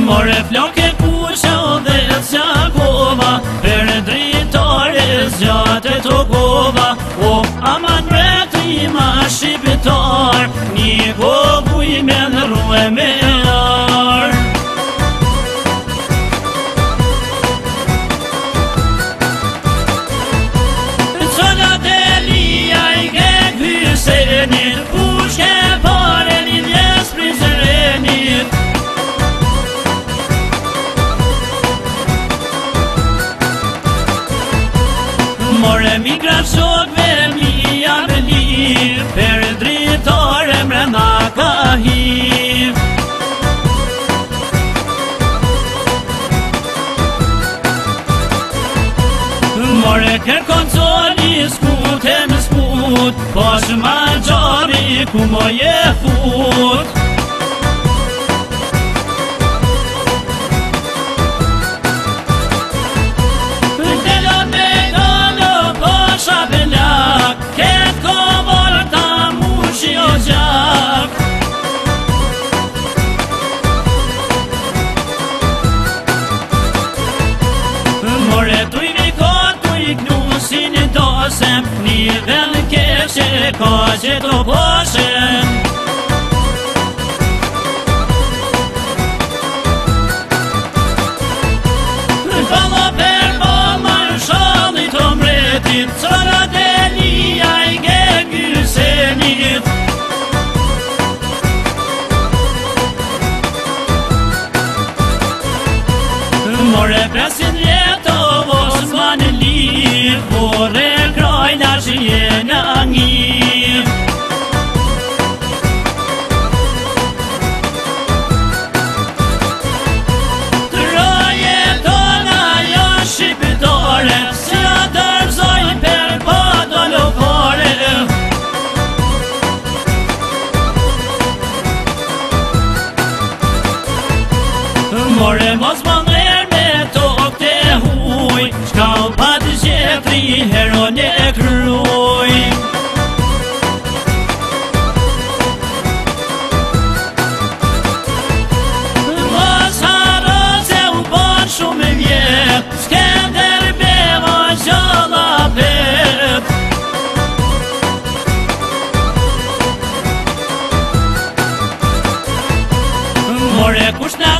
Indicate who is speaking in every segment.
Speaker 1: More floke kusha dhe zjakova, për dritare zgjate të kova. O, aman vreti ma shqiptar, një kovuj me nërrue me ar. Zolat e lija I ke kysenit, pushke pare lidhjes prizrenit. More migraciokve mija me liv, për dritare mrena ka hiv. More kërkon zoni skut e më skut, posh ma gjari ku moje fut. Ket kovor ta mushi o gjak. More tuj vikot, tuj knusin I dosem, një vel keshe ka që të poshem. Balla per balla në shallit o mretit, zorat e lija I ke kysenit. More presin jeto Osman liv, vore krajna që jena ngiv. More mos më nër me tok të huj, shka u pati qetri heron e kryuj. Mos haro se u bon shumë vjet, Skender beva gjalla pet. More kush na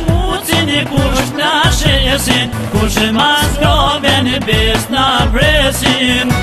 Speaker 1: kush na shesin, kush ma skroven bes na presin.